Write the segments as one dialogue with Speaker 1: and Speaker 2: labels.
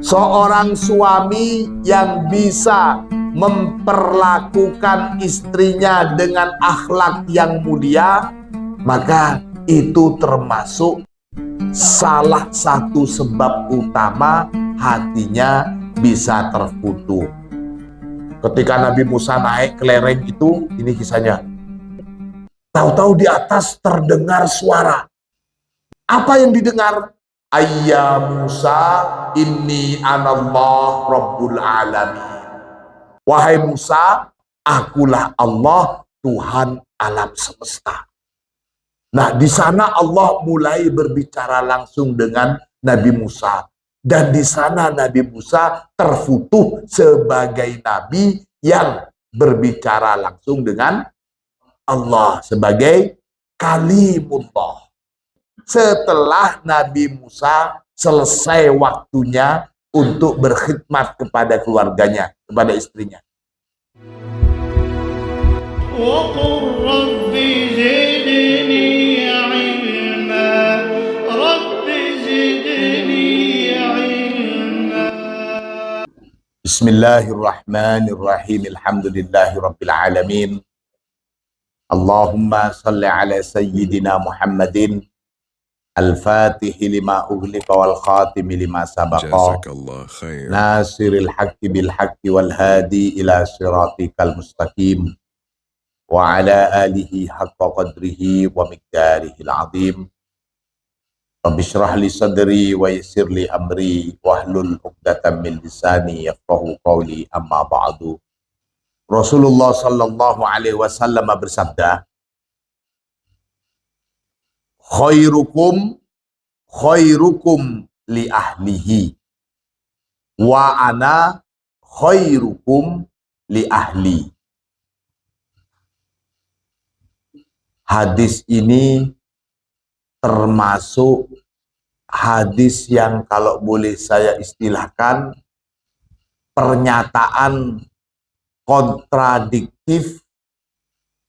Speaker 1: Seorang suami yang bisa memperlakukan istrinya dengan akhlak yang mulia, maka itu termasuk salah satu sebab utama hatinya bisa terkutuk. Ketika Nabi Musa naik ke lereng itu, ini kisahnya. Tahu-tahu di atas terdengar suara. Apa yang didengar? Ayya Musa, inni anallah rabbul alamin. Wahai Musa, akulah Allah, Tuhan alam semesta. Nah, di sana Allah mulai berbicara langsung dengan Nabi Musa. Dan di sana Nabi Musa terfutuh sebagai nabi yang berbicara langsung dengan Allah sebagai kalimullah. Setelah Nabi Musa selesai waktunya untuk berkhidmat kepada keluarganya, kepada istrinya. Bismillahirrahmanirrahim. Alhamdulillahi rabbil alamin. Allahumma salli ala sayyidina Muhammadin al-fatihi lima ughliqa wal khatimi lima sabaqa nasiril haqqi bil haqqi wal hadi ila siratikal mustaqim wa ala alihi haqqa qadrihi wa miqdarihil azim. Rabbi shrah li sadri wa yassir li amri wahlul 'uqdatam min lisani yafqahu qawli, amma ba'du. Rasulullah sallallahu alaihi wasallam bersabda, khairukum li ahlihi wa ana khairukum li ahli. Hadis ini termasuk hadis yang kalau boleh saya istilahkan pernyataan kontradiktif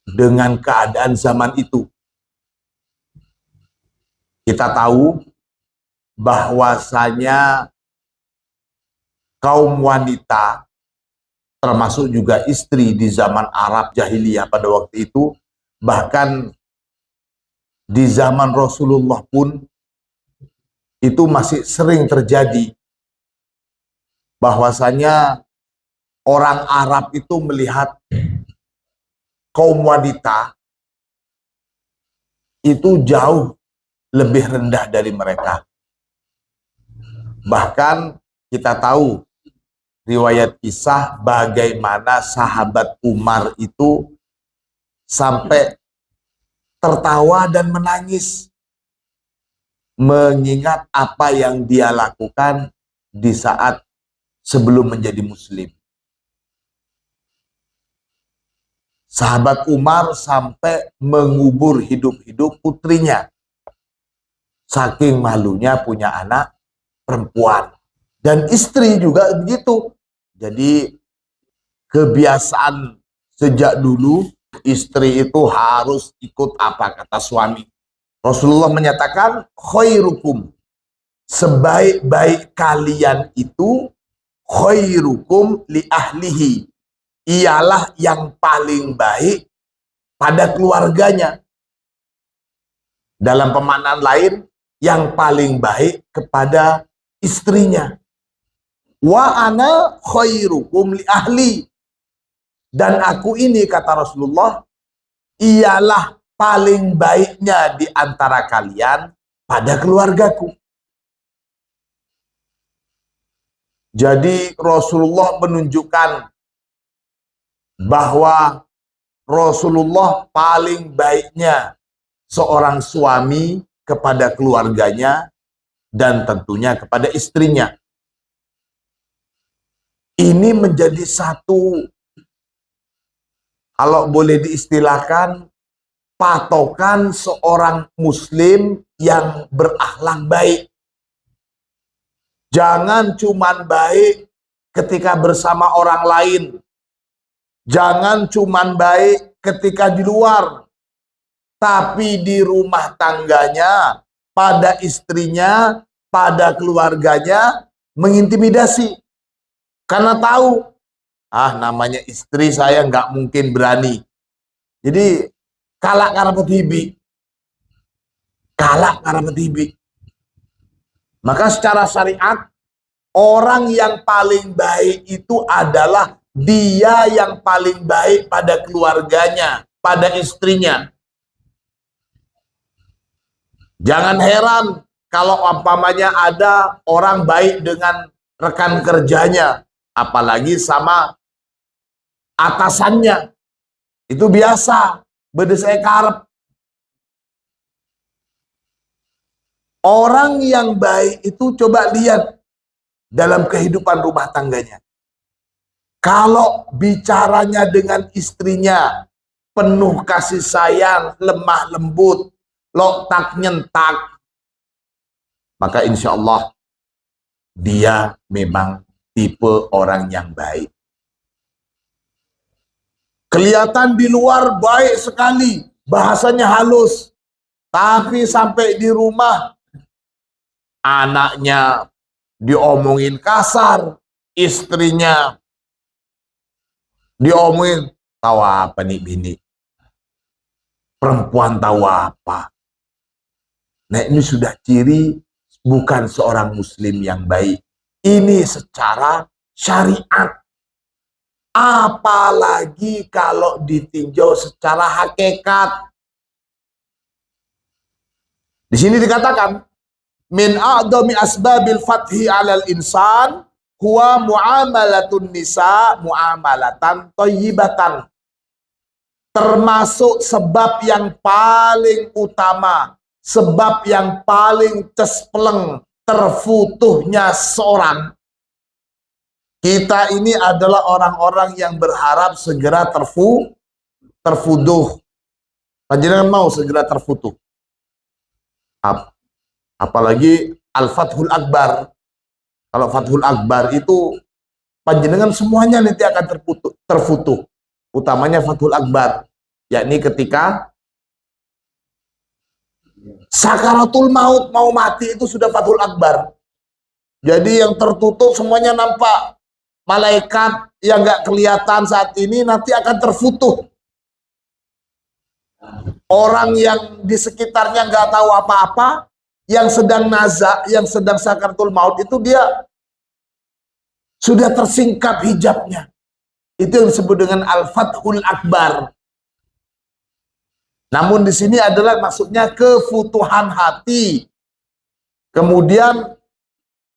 Speaker 1: dengan keadaan zaman itu. Kita tahu bahwasanya kaum wanita, termasuk juga istri di zaman Arab jahiliyah pada waktu itu, bahkan di zaman Rasulullah pun itu masih sering terjadi bahwasanya orang Arab itu melihat kaum wanita itu jauh lebih rendah dari mereka. Bahkan kita tahu riwayat kisah bagaimana sahabat Umar itu sampai tertawa dan menangis mengingat apa yang dia lakukan di saat sebelum menjadi muslim. Sahabat Umar sampai mengubur hidup-hidup putrinya. Saking malunya punya anak perempuan. Dan istri juga begitu. Jadi kebiasaan sejak dulu istri itu harus ikut apa kata suami. Rasulullah menyatakan khairukum, sebaik-baik kalian itu khairukum li ahlihi, ialah yang paling baik pada keluarganya. Dalam pemaknaan lain, yang paling baik kepada istrinya. Wa ana khairukum li ahli, dan aku ini kata Rasulullah ialah paling baiknya di antara kalian pada keluargaku. Jadi Rasulullah menunjukkan bahwa Rasulullah paling baiknya seorang suami kepada keluarganya dan tentunya kepada istrinya. Ini menjadi satu, kalau boleh diistilahkan, patokan seorang muslim yang berakhlak baik. Jangan cuman baik ketika bersama orang lain. Jangan cuman baik ketika di luar. Tapi di rumah tangganya, pada istrinya, pada keluarganya, mengintimidasi. Karena tahu, namanya istri saya nggak mungkin berani. Jadi kalak karapat hibi. Kalak karapat hibi. Maka secara syariat, orang yang paling baik itu adalah dia yang paling baik pada keluarganya, pada istrinya. Jangan heran kalau umpamanya ada orang baik dengan rekan kerjanya, apalagi sama atasannya. Itu biasa, bedesai karep. Orang yang baik itu coba lihat dalam kehidupan rumah tangganya. Kalau bicaranya dengan istrinya penuh kasih sayang, lemah lembut, loktak nyentak, maka insya Allah dia memang tipe orang yang baik. Kelihatan di luar baik sekali, bahasanya halus, tapi sampai di rumah anaknya diomongin kasar, istrinya diomongin, tahu apa nih bini, perempuan tahu apa. Nah ini sudah ciri bukan seorang muslim yang baik. Ini secara syariat. Apalagi kalau ditinjau secara hakikat. Di sini dikatakan, min a'dami asbabil fathi 'alal insan huwa muamalatun nisa muamalatan thayyibatan. Termasuk sebab yang paling utama, sebab yang paling cespleng terfutuhnya seorang. Kita ini adalah orang-orang yang berharap segera terfutuh. Panjenengan mau segera terfutuh. Apalagi Al-Fathul Akbar. Kalau Fathul Akbar itu panjenengan semuanya nanti akan terfutuh. Utamanya Fathul Akbar, yakni ketika sakaratul maut, mau mati itu sudah Fathul Akbar. Jadi yang tertutup semuanya nampak. Malaikat yang nggak kelihatan saat ini nanti akan terfutuh. Orang yang di sekitarnya nggak tahu apa-apa, yang sedang nazak, yang sedang sakaratul maut itu dia sudah tersingkap hijabnya. Itu yang disebut dengan Al-Fathul Akbar. Namun di sini adalah maksudnya kefutuhan hati. Kemudian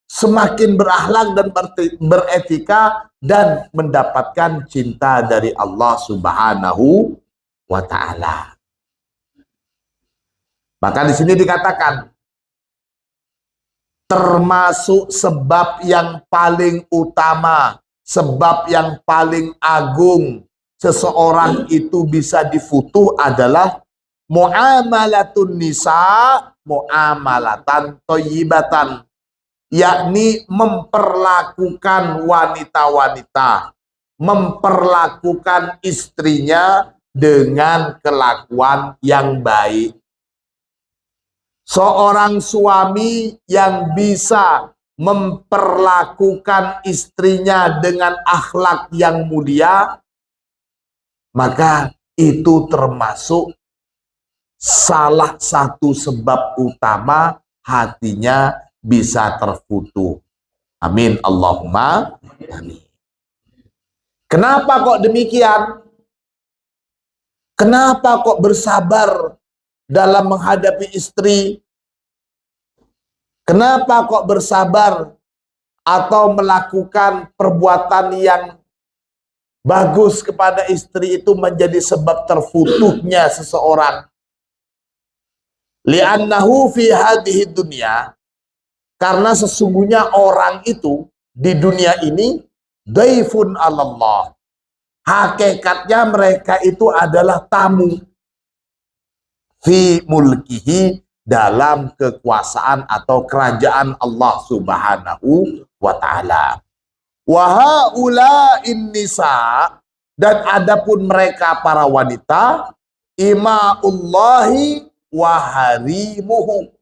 Speaker 1: semakin berakhlak dan beretika dan mendapatkan cinta dari Allah Subhanahu wa Ta'ala. Maka di sini dikatakan termasuk sebab yang paling utama, sebab yang paling agung seseorang itu bisa difutuh adalah muamalatun nisa muamalatan thayyibatan, yakni memperlakukan wanita-wanita, memperlakukan istrinya dengan kelakuan yang baik. Seorang suami yang bisa memperlakukan istrinya dengan akhlak yang mulia, maka itu termasuk salah satu sebab utama hatinya bisa terfutuh. Amin Allahumma amin. Kenapa kok demikian? Kenapa kok bersabar dalam menghadapi istri? Kenapa kok bersabar atau melakukan perbuatan yang bagus kepada istri itu menjadi sebab terfutuhnya seseorang? Li'annahu fi hadhihi dunya, karena sesungguhnya orang itu di dunia ini daifun 'alallah. Hakikatnya mereka itu adalah tamu fi mulkihi, dalam kekuasaan atau kerajaan Allah Subhanahu wa Ta'ala. Wa haula'in nisa, dan adapun mereka para wanita, ima'ullahi wa harimuhu,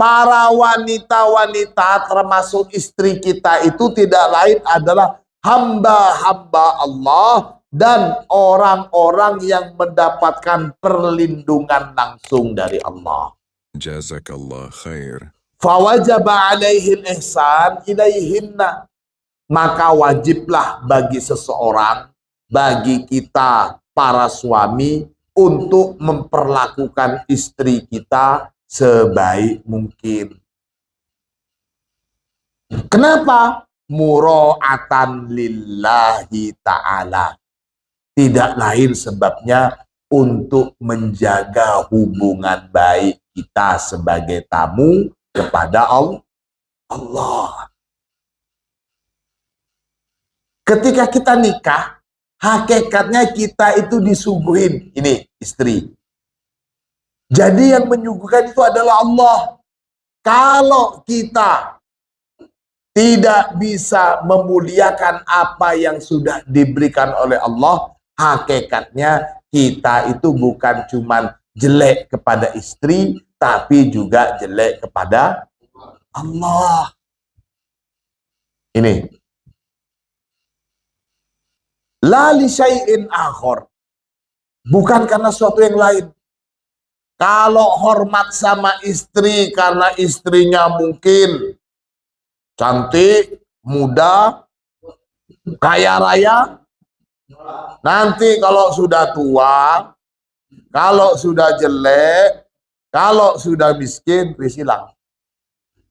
Speaker 1: para wanita-wanita termasuk istri kita itu tidak lain adalah hamba-hamba Allah dan orang-orang yang mendapatkan perlindungan langsung dari Allah.
Speaker 2: Jazakallah khair.
Speaker 1: Fawajaba alaihil ihsan ilaihinna. Maka wajiblah bagi seseorang, bagi kita para suami, untuk memperlakukan istri kita sebaik mungkin. Kenapa? Mura'atan lillahi ta'ala. Tidak lain sebabnya untuk menjaga hubungan baik kita sebagai tamu kepada Allah. Ketika kita nikah, hakikatnya kita itu disuguhin, ini istri. Jadi yang menyuguhkan itu adalah Allah. Kalau kita tidak bisa memuliakan apa yang sudah diberikan oleh Allah, hakikatnya kita itu bukan cuman jelek kepada istri, tapi juga jelek kepada Allah. Ini. La li syai'in akhar. Bukan karena sesuatu yang lain. Kalau hormat sama istri karena istrinya mungkin cantik, muda, kaya raya, nanti kalau sudah tua, kalau sudah jelek, kalau sudah miskin, wis hilang.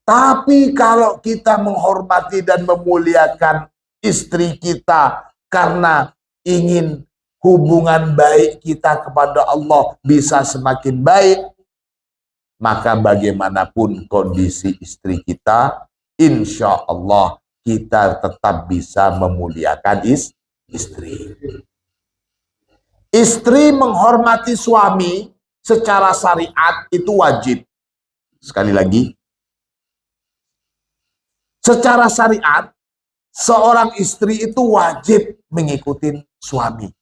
Speaker 1: Tapi kalau kita menghormati dan memuliakan istri kita karena ingin hubungan baik kita kepada Allah bisa semakin baik, maka bagaimanapun kondisi istri kita, insya Allah kita tetap bisa memuliakan istri. Istri menghormati suami secara syariat itu wajib. Sekali lagi, secara syariat, seorang istri itu wajib mengikuti suami.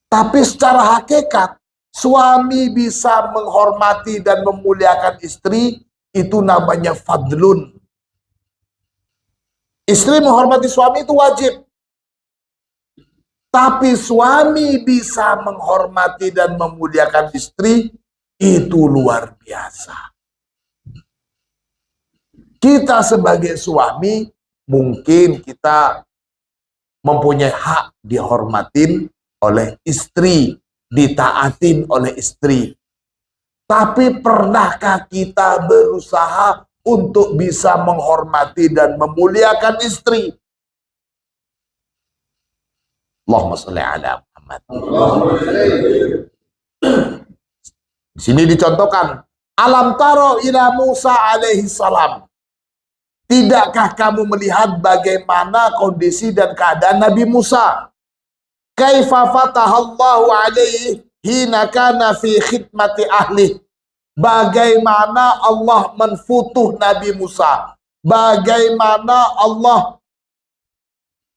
Speaker 1: Tapi secara hakikat, suami bisa menghormati dan memuliakan istri, itu namanya fadlun. Istri menghormati suami itu wajib. Tapi suami bisa menghormati dan memuliakan istri, itu luar biasa. Kita sebagai suami, mungkin kita mempunyai hak dihormatin oleh istri, ditaatin oleh istri. Tapi pernahkah kita berusaha untuk bisa menghormati dan memuliakan istri? Allahumma sholli ala Muhammad. Di sini dicontohkan, alam taro ila Musa alaihi salam. Tidakkah kamu melihat bagaimana kondisi dan keadaan Nabi Musa? Kaifa fatahallahu alaihi hina kana fi khidmati ahli. Bagaimana Allah menfutuh Nabi Musa. Bagaimana Allah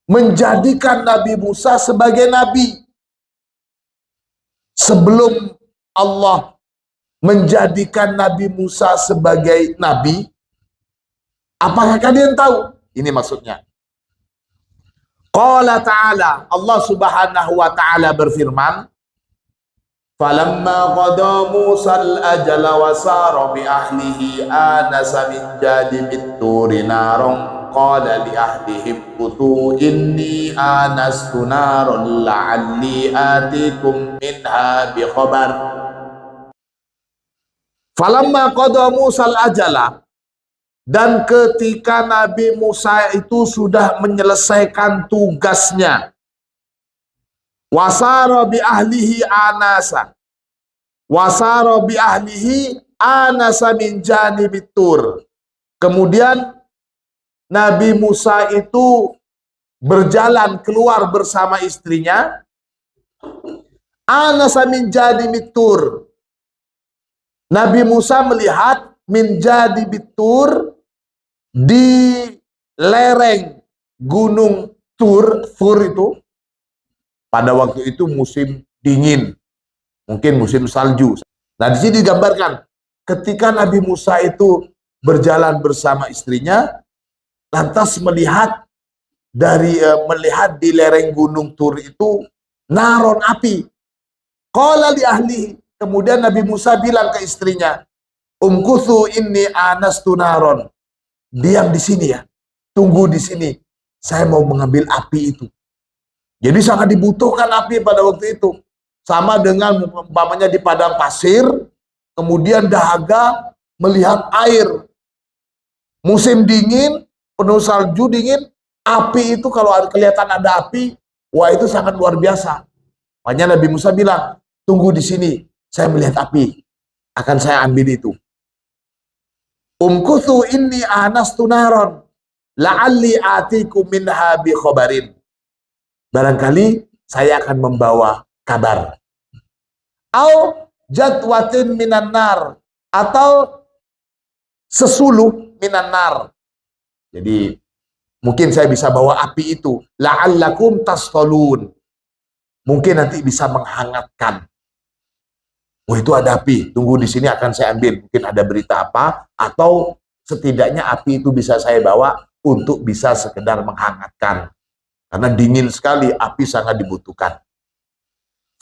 Speaker 1: menjadikan Nabi Musa sebagai nabi. Sebelum Allah menjadikan Nabi Musa sebagai nabi, apakah kalian tahu? Ini maksudnya. Qala ta'ala, Allah subhanahu wa ta'ala berfirman, falamma qada Musa al-ajala wa sara bi ahlihi anasa min janibit turi naron qala li ahlihim qutu inni anastu naron la'alli atikum minha bi khabar. Falamma qada Musa al-ajala, dan ketika Nabi Musa itu sudah menyelesaikan tugasnya, wasara bi ahlihi anasa, wasara bi ahlihi anasa min janibit tur. Kemudian Nabi Musa itu berjalan keluar bersama istrinya, anasa min janibit tur. Nabi Musa melihat min janibit tur, di lereng gunung Tur itu pada waktu itu musim dingin, mungkin musim salju. Nah, di sini digambarkan ketika Nabi Musa itu berjalan bersama istrinya, lantas melihat di lereng gunung Tur itu naron, api. Qala li ahlihi, kemudian Nabi Musa bilang ke istrinya, umkuthu inni anastu naron. Diam di sini ya, tunggu di sini. Saya mau mengambil api itu. Jadi sangat dibutuhkan api pada waktu itu. Sama dengan umpamanya di padang pasir, kemudian dahaga melihat air. Musim dingin, penuh salju dingin, api itu kalau kelihatan ada api, wah itu sangat luar biasa. Makanya Nabi Musa bilang, tunggu di sini, saya melihat api, akan saya ambil itu. Umkuthu inni anastu naron, la'alli atiku minha bi khobarin. Barangkali saya akan membawa kabar. Au jadwatin minan nar, atau sesuluh minan nar. Jadi mungkin saya bisa bawa api itu. La'allakum tastalun. Mungkin nanti bisa menghangatkan. Oh itu ada api, tunggu di sini akan saya ambil. Mungkin ada berita apa, atau setidaknya api itu bisa saya bawa untuk bisa sekedar menghangatkan. Karena dingin sekali, api sangat dibutuhkan.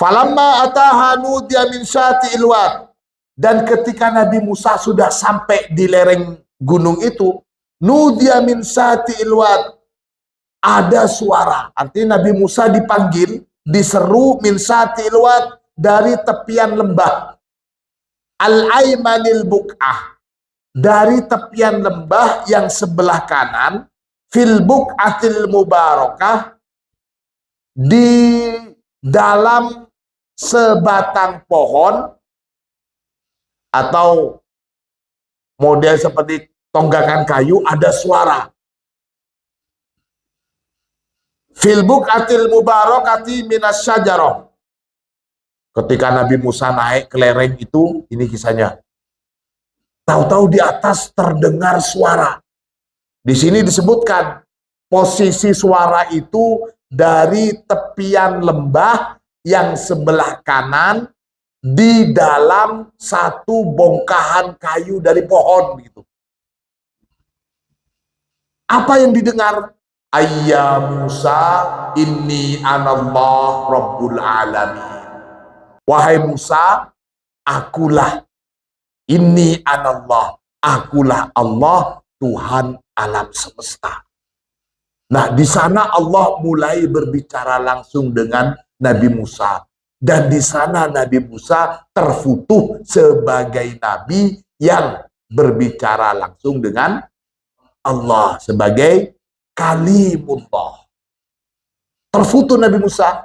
Speaker 1: Falamma ataha nudiya min syati'il wad. Dan ketika Nabi Musa sudah sampai di lereng gunung itu, nudiya min syati'il wad. Ada suara. Artinya Nabi Musa dipanggil, diseru min syati'il wad, dari tepian lembah. Al-aymanil buk'ah. Dari tepian lembah yang sebelah kanan, fil buk'atil mubarakah, di dalam sebatang pohon, atau model seperti tonggakan kayu, ada suara. Fil buk'atil mubarakati minas syajarah. Ketika Nabi Musa naik ke lereng itu, ini kisahnya. Tahu-tahu di atas terdengar suara. Di sini disebutkan posisi suara itu dari tepian lembah yang sebelah kanan di dalam satu bongkahan kayu dari pohon begitu. Apa yang didengar? Ayya Musa inni anallah rabbul alamin. Wahai Musa, akulah, inni anallah, akulah Allah, Tuhan alam semesta. Nah, di sana Allah mulai berbicara langsung dengan Nabi Musa. Dan di sana Nabi Musa terfutuh sebagai nabi yang berbicara langsung dengan Allah sebagai kalimullah. Terfutuh Nabi Musa.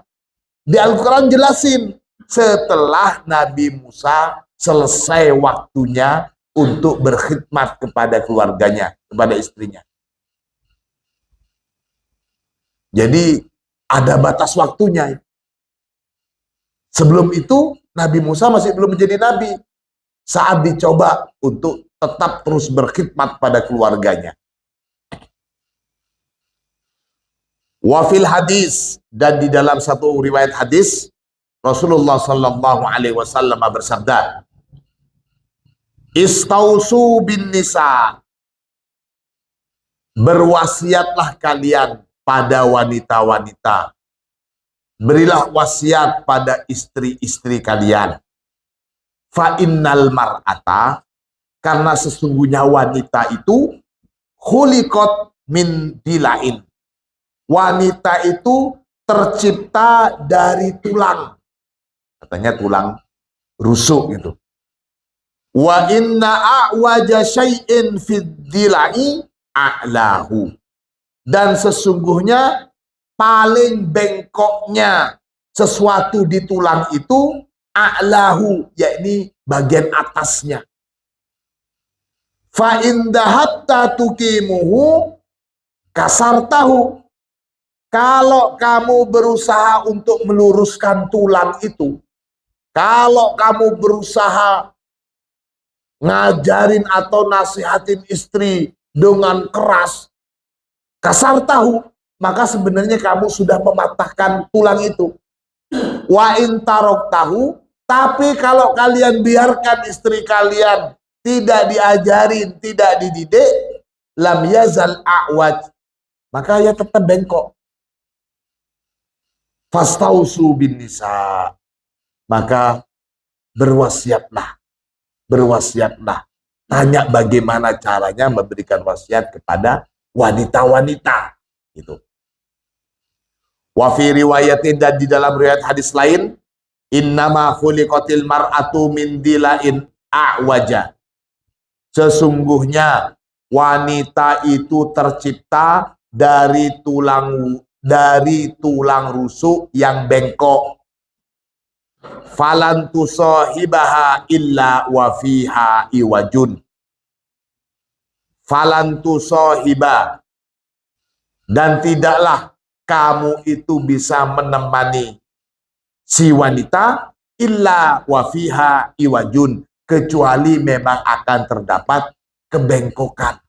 Speaker 1: Di Al-Quran jelasin, setelah Nabi Musa selesai waktunya untuk berkhidmat kepada keluarganya, kepada istrinya. Jadi ada batas waktunya. Sebelum itu Nabi Musa masih belum menjadi nabi. Saat dicoba untuk tetap terus berkhidmat pada keluarganya. Wafil hadis, dan di dalam satu riwayat hadis Rasulullah Sallallahu Alaihi Wasallam bersabda, Istausu bin nisa, berwasiatlah kalian pada wanita-wanita, berilah wasiat pada istri-istri kalian. Fa innal mar'ata, karena sesungguhnya wanita itu khuliqat min dilain. Wanita itu tercipta dari tulang. Katanya tulang rusuk gitu. Wa inna a'waja syai'in fid dilai a'lahu. Dan sesungguhnya paling bengkoknya sesuatu di tulang itu a'lahu, yakni bagian atasnya. Fa indahatta tukimuhu kasartahu. Kalau kamu berusaha untuk meluruskan tulang itu, kalau kamu berusaha ngajarin atau nasihatin istri dengan keras, kasar tahu, maka sebenarnya kamu sudah mematahkan tulang itu. Wa in tarok tahu, tapi kalau kalian biarkan istri kalian tidak diajarin, tidak dididik, lam yazal a'waj, maka ia tetap bengkok. Fastausu bin nisa, maka berwasiatlah. Tanya bagaimana caranya memberikan wasiat kepada wanita-wanita. Gitu. Wa fi riwayatin, dan di dalam riwayat hadis lain, innama khuliqatil mar'atu min dilain a'waja. Sesungguhnya wanita itu tercipta dari tulang rusuk yang bengkok. Falan tusahibaha illa wa fiha iwajun. Falan tusahiba, dan tidaklah kamu itu bisa menemani si wanita illa wa fiha iwajun, kecuali memang akan terdapat kebengkokan.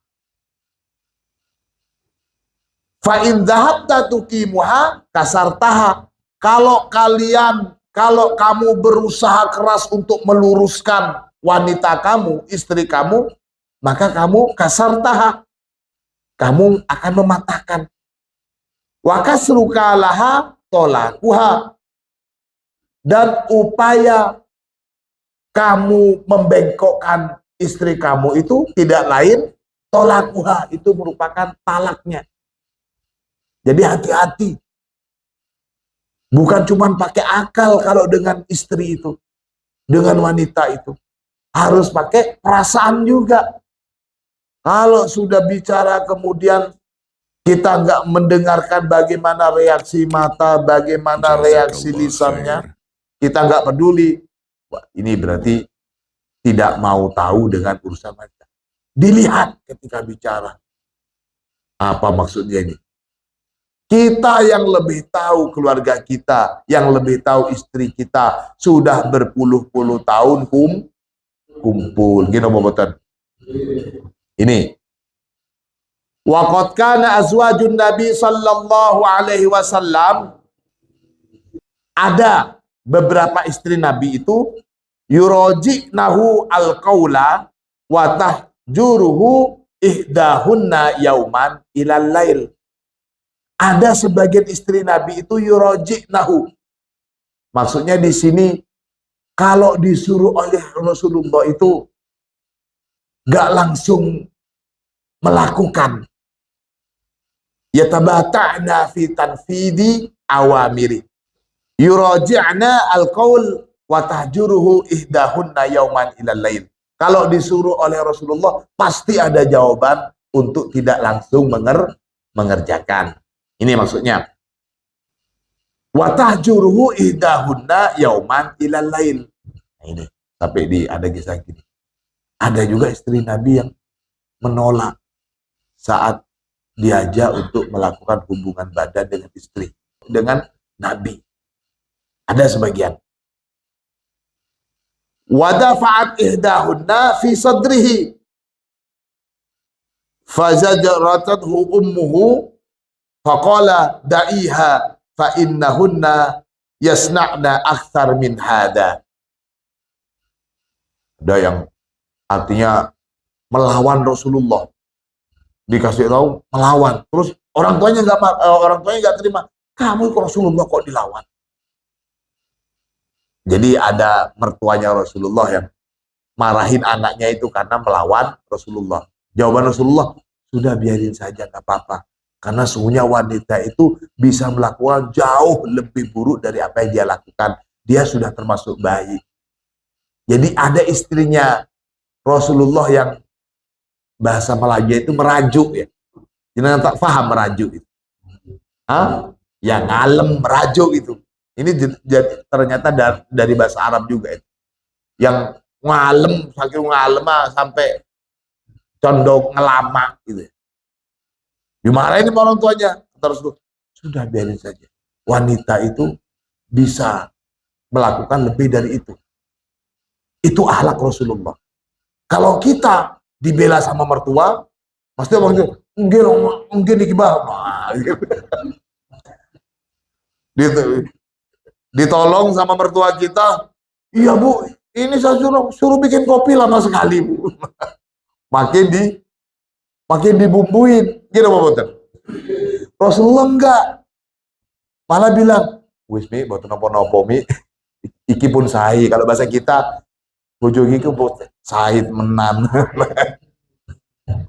Speaker 1: Fa in dhahabta tuqimuha kasartaha. Kalau kamu berusaha keras untuk meluruskan wanita kamu, istri kamu, maka kamu kasartaha, kamu akan mematahkan. Wa kasruka laha tolakuha, dan upaya kamu membengkokkan istri kamu itu tidak lain tolakuha, itu merupakan talaknya. Jadi hati-hati. Bukan cuma pakai akal kalau dengan istri itu, dengan wanita itu. Harus pakai perasaan juga. Kalau sudah bicara kemudian kita nggak mendengarkan bagaimana reaksi mata, bagaimana reaksi lisannya, kita nggak peduli. Wah, ini berarti tidak mau tahu dengan urusan wanita. Dilihat ketika bicara. Apa maksudnya ini? Kita yang lebih tahu keluarga kita, yang lebih tahu istri kita, sudah berpuluh-puluh tahun kumpul. Gini bobotan. Ini. Waqad kana azwajun Nabi sallallahu alaihi wasallam, ada beberapa istri Nabi itu yuraji'nahu al-qaula wa tahjuruhu ihdahunna yauman ilal lail. Ada sebagian istri Nabi itu yuraji'nahu. Maksudnya di sini kalau disuruh oleh Rasulullah itu gak langsung melakukan. Yatabata'na fi tanfidi awamiri. Yuraji'na al-qaul wa tahjuruhu ihdahunna yauman ilal lail. Kalau disuruh oleh Rasulullah pasti ada jawaban untuk tidak langsung mengerjakan. Ini maksudnya. Wa tahjuruhu ihdahunna yauman ilal lail. Nah, ini sampai ada kisah gini. Ada juga istri Nabi yang menolak saat diajak untuk melakukan hubungan badan dengan istri, dengan Nabi. Ada sebagian. Wa dafa'at ihdahunna fi sadrihi fazajrathu ummuhu faqala da'iha fa innahunna yasna'na akthar min hada. Ada yang artinya melawan Rasulullah, dikasih tahu melawan, terus orang tuanya nggak terima. Kamu ke Rasulullah kok dilawan? Jadi ada mertuanya Rasulullah yang marahin anaknya itu karena melawan Rasulullah. Jawaban Rasulullah, sudah biarin saja, nggak apa-apa. Karena sesungguhnya wanita itu bisa melakukan jauh lebih buruk dari apa yang dia lakukan. Dia sudah termasuk baik. Jadi ada istrinya Rasulullah yang bahasa Melayu itu merajuk ya. Jangan tak paham merajuk itu. Hah? Ya ngalem merajuk itu. Ini ternyata dari bahasa Arab juga itu. Yang ngalem, saking ngalem sampai condong ngelama gitu. Dimarahin sama orang tuanya. Terus sudah biarin saja. Wanita itu bisa melakukan lebih dari itu. Itu akhlak Rasulullah. Kalau kita dibela sama mertua, pasti orang itu enggak dikibah. Nah, gitu. Ditolong sama mertua kita, iya bu, Ini saya suruh bikin kopi lama sekali, Bu. makin dibumbuin. Gitu, Pak Boten. Rasulullah enggak. Malah bilang, wis mi, boten nopo-nopo mi, iki pun sahi. Kalau bahasa kita, bojo iki pun sahid menan.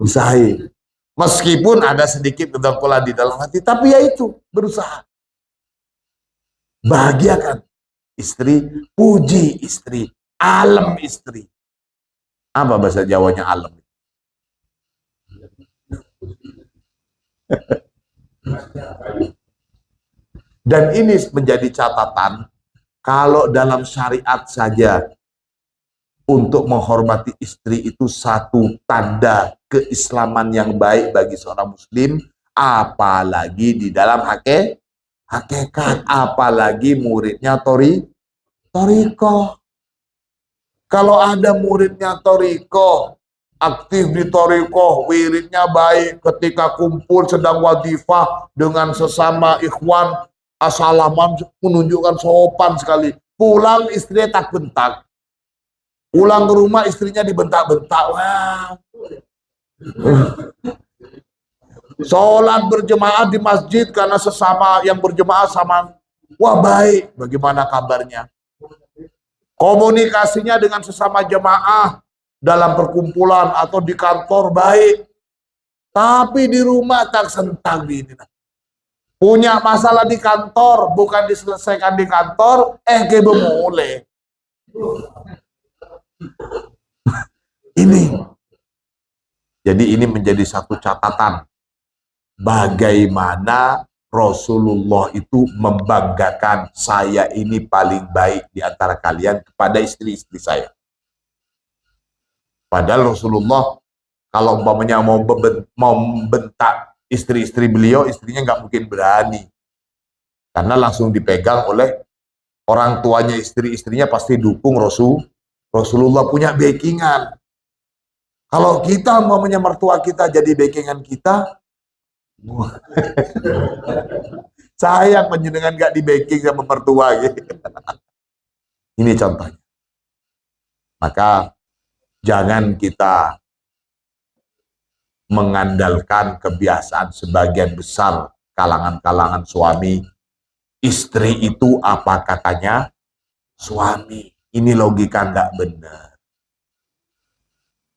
Speaker 1: Sahi. Meskipun ada sedikit kedongkolan di dalam hati, tapi ya itu, berusaha. Bahagiakan istri, puji istri, alam istri. Apa bahasa Jawanya alam? Dan ini menjadi catatan, kalau dalam syariat saja untuk menghormati istri itu satu tanda keislaman yang baik bagi seorang muslim, apalagi di dalam hakikat, apalagi muridnya toriko. Kalau ada muridnya toriko, aktif di toriko, wiridnya baik, ketika kumpul sedang wadifah dengan sesama ikhwan, assalaman menunjukkan sopan sekali. Pulang istrinya tak bentak. Pulang ke rumah istrinya dibentak-bentak. Wah. Sholat berjemaah di masjid karena sesama yang berjemaah sama. Wah baik, bagaimana kabarnya? Komunikasinya dengan sesama jemaah dalam perkumpulan atau di kantor baik. Tapi di rumah tak sentak gini. Punya masalah di kantor, bukan diselesaikan di kantor, kebemole. Jadi ini menjadi satu catatan bagaimana Rasulullah itu membanggakan, saya ini paling baik di antara kalian kepada istri-istri saya. Padahal Rasulullah kalau umpamanya mau membentak istri-istri beliau, istrinya nggak mungkin berani. Karena langsung dipegang oleh orang tuanya istri-istrinya, pasti dukung Rasulullah punya backingan. Kalau kita umpamanya mertua kita jadi backingan kita, sayang penjenengan nggak di backing sama mertua gitu. Ini contohnya. Maka jangan kita mengandalkan kebiasaan sebagian besar kalangan-kalangan suami. Istri itu apa katanya suami. Ini logika nggak benar.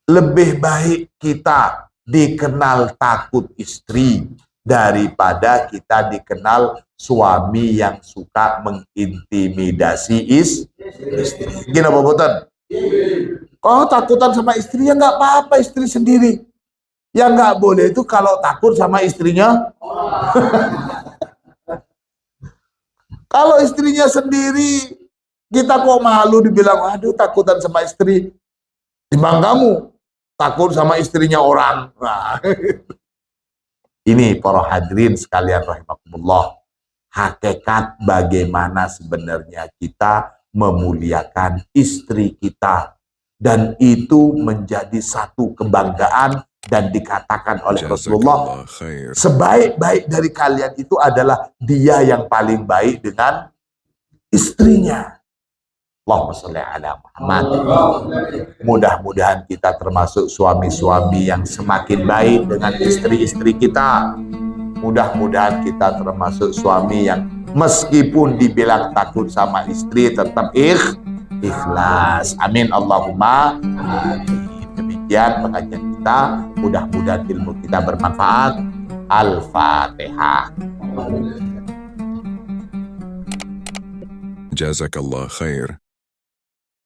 Speaker 1: Lebih baik kita dikenal takut istri daripada kita dikenal suami yang suka mengintimidasi istri. Gini Pak Boten? Kalau takutan sama istrinya nggak apa-apa, istri sendiri. Yang nggak boleh itu kalau takut sama istrinya. Kalau istrinya sendiri, kita kok malu dibilang, aduh takutan sama istri. Timbang kamu takut sama istrinya orang. Nah. Ini para hadirin sekalian rahimakumullah, hakikat bagaimana sebenarnya kita memuliakan istri kita, dan itu menjadi satu kebanggaan. Dan dikatakan oleh Rasulullah, sebaik-baik dari kalian itu adalah dia yang paling baik dengan istrinya. Allahumma sholli ala Muhammad. Mudah-mudahan kita termasuk suami-suami yang semakin baik dengan istri-istri kita. Mudah-mudahan kita termasuk suami yang meskipun dibilang takut sama istri tetap ikhlas. Amin Allahumma amin. Demikian pengajian kita, mudah-mudahan ilmu kita bermanfaat. Al-Fatihah.
Speaker 2: Jazakallah khair.